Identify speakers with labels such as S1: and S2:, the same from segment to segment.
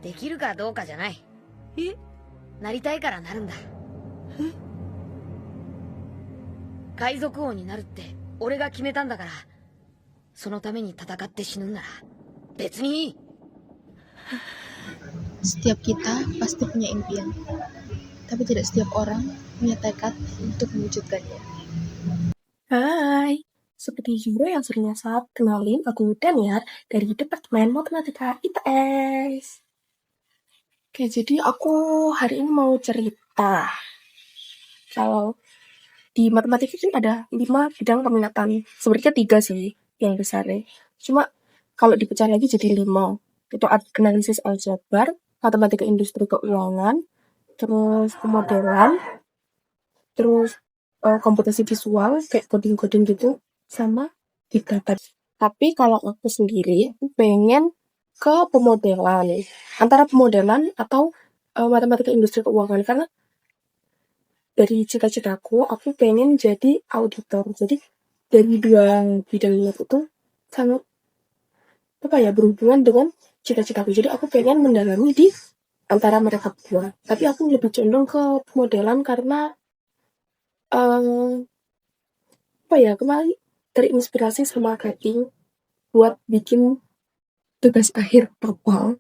S1: できるかどうかじゃない。なりたいからなるんだ。海賊王になるって俺が決めたんだから、そのために戦って死ぬんなら別にいい。
S2: Setiap kita pasti punya impian, tapi tidak setiap orang punya tekad untuk mewujudkannya.
S3: Hai, seperti juga yang sering nyasar, kenalin aku Daniar dari Departemen Matematika IPS. Oke, jadi aku hari ini mau cerita. Kalau di matematika kan ada 5 bidang peminatan. Sebenarnya 3 sih yang besar ya. Cuma kalau dipecah lagi jadi 5. Itu analisis aljabar, matematika industri keuangan, terus pemodelan, terus komputasi visual kayak coding-coding gitu, sama big data. Tapi kalau aku sendiri, aku pengen ke pemodelan. Antara pemodelan atau matematika industri keuangan. Karena dari cita-citaku, aku pengen jadi auditor. Jadi dari 2 bidang itu sangat berhubungan dengan cita-citaku. Jadi aku pengen mendalami di antara mereka berdua. Tapi aku lebih condong ke pemodelan karena kemarin terinspirasi sama coding buat bikin tugas akhir papal.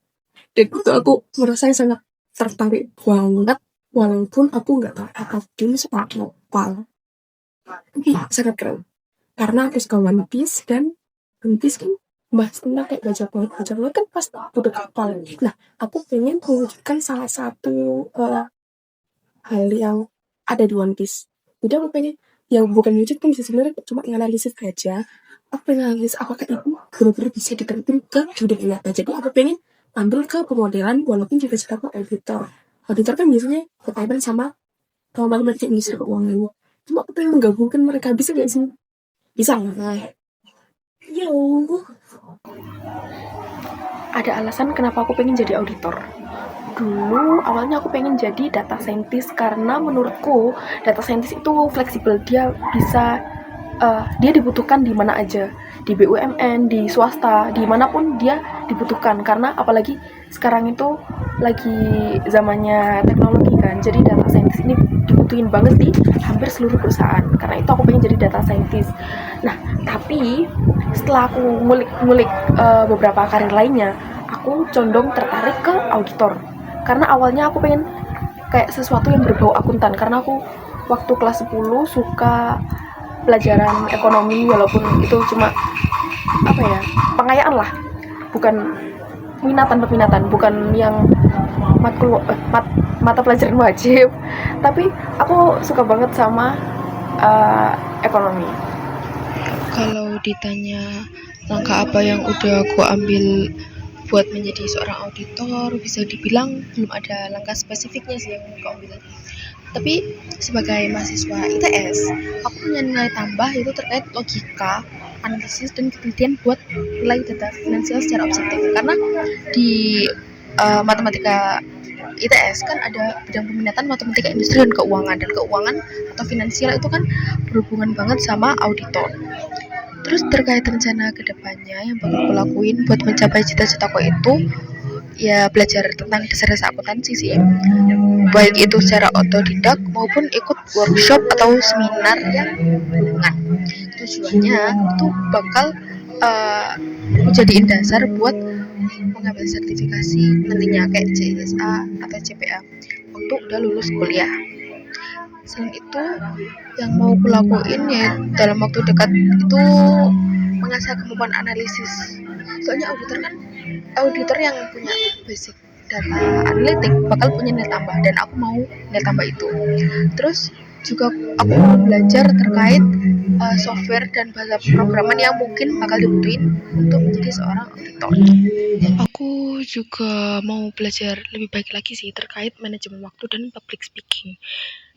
S3: Dan itu aku merasa sangat tertarik banget, walaupun aku nggak tahu apa jenis papal. Tapi sangat keren. Karena aku suka One Piece, dan One Piece kan bahas tentang kayak bajak laut. Bajak laut kan pasti udah kapal. Nah, aku pengen mewujudkan salah satu hal yang ada di One Piece. Jadi aku pengen, yang bukan wujudkan bisa sebenarnya cuma nganalisis aja. Aku pengen analisis apakah itu benar-benar bisa diterapin ke dunia nyata. Jadi aku pengen ambil ke pemodelan, walaupun juga cita-citaku auditor. Auditor kan biasanya berkaitan sama matematika industri keuangan. Cuma aku pengen menggabungkan mereka, bisa gak sih? Bisa lah. Yo. Ada alasan kenapa aku pengen jadi auditor. Dulu awalnya aku pengen jadi data scientist karena menurutku data scientist itu fleksibel. Dia bisa dia dibutuhkan di mana aja, di BUMN, di swasta, dimanapun dia dibutuhkan. Karena apalagi sekarang itu lagi zamannya teknologi kan, jadi data scientist ini dibutuhin banget di hampir seluruh perusahaan. Karena itu aku pengen jadi data scientist. Nah, tapi setelah aku ngulik beberapa karir lainnya, aku condong tertarik ke auditor. Karena awalnya aku pengen kayak sesuatu yang berbau akuntan, karena aku waktu kelas 10 suka pelajaran ekonomi, walaupun itu cuma pengayaan lah, bukan peminatan, bukan yang mata pelajaran wajib. Tapi aku suka banget sama ekonomi.
S2: Kalau ditanya langkah apa yang udah aku ambil buat menjadi seorang auditor, bisa dibilang belum ada langkah spesifiknya sih yang aku ambil. Tapi sebagai mahasiswa ITS, aku punya nilai tambah itu terkait logika, analisis, dan ketelitian buat nilai data finansial secara objektif. Karena di matematika ITS kan ada bidang peminatan matematika industri dan keuangan atau finansial itu kan berhubungan banget sama auditor. Terus terkait rencana kedepannya yang bakal aku lakuin buat mencapai cita-citaku itu, ya belajar tentang dasar-dasar akuntansi sih, baik itu secara otodidak maupun ikut workshop atau seminar yang berhubungan. Tujuannya itu bakal menjadiin dasar buat mengambil sertifikasi nantinya kayak CISA atau CPA waktu udah lulus kuliah. Selain itu, yang mau aku lakuin ya dalam waktu dekat itu mengasah kemampuan analisis. Soalnya auditor yang punya basic data analitik bakal punya nilai tambah, dan aku mau nilai tambah itu. Terus juga aku mau belajar terkait software dan bahasa pemrograman yang mungkin bakal dibutuhin untuk menjadi seorang auditor. Aku juga mau belajar lebih baik lagi sih terkait manajemen waktu dan public speaking.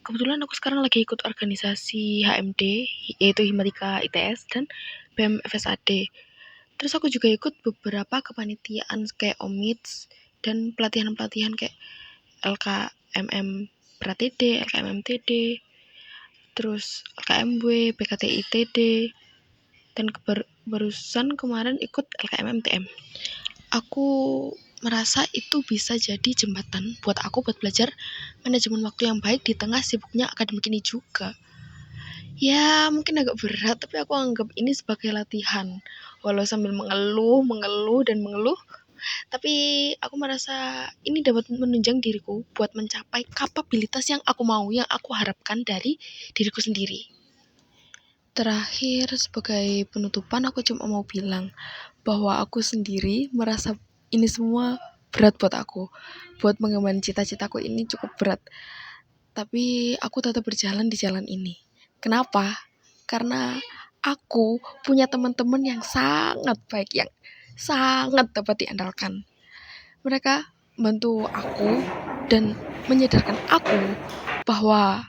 S2: Kebetulan aku sekarang lagi ikut organisasi HMD, yaitu Himatika ITS dan BEM FSAD. Terus aku juga ikut beberapa kepanitiaan kayak OMITS dan pelatihan-pelatihan kayak LKMM PRATD, LKMMTD, terus LKMW, BKTITD, dan barusan kemarin ikut LKMMTM. Aku merasa itu bisa jadi jembatan buat aku buat belajar manajemen waktu yang baik di tengah sibuknya akademik ini juga. Ya mungkin agak berat, tapi aku anggap ini sebagai latihan. Walau sambil mengeluh, tapi aku merasa ini dapat menunjang diriku buat mencapai kapabilitas yang aku mau, yang aku harapkan dari diriku sendiri. Terakhir, sebagai penutupan aku cuma mau bilang bahwa aku sendiri merasa ini semua berat buat aku. Buat mengemban cita-citaku ini cukup berat. Tapi aku tetap berjalan di jalan ini. Kenapa? Karena aku punya teman-teman yang sangat baik, yang sangat dapat diandalkan. Mereka bantu aku dan menyadarkan aku bahwa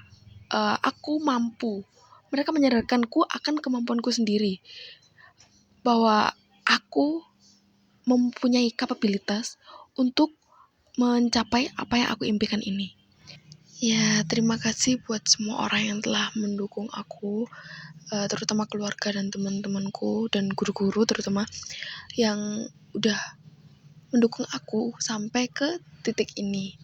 S2: aku mampu. Mereka menyadarkanku akan kemampuanku sendiri, bahwa aku mempunyai kapabilitas untuk mencapai apa yang aku impikan ini. Ya, terima kasih buat semua orang yang telah mendukung aku, terutama keluarga dan teman-temanku dan guru-guru terutama yang udah mendukung aku sampai ke titik ini.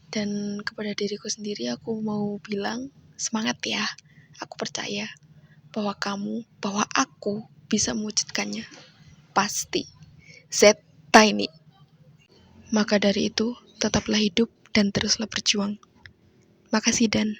S2: Dan kepada diriku sendiri aku mau bilang semangat ya. Aku percaya bahwa aku bisa mewujudkannya. Pasti. Z-Tiny. Maka dari itu, tetaplah hidup dan teruslah berjuang. Makasih Dan.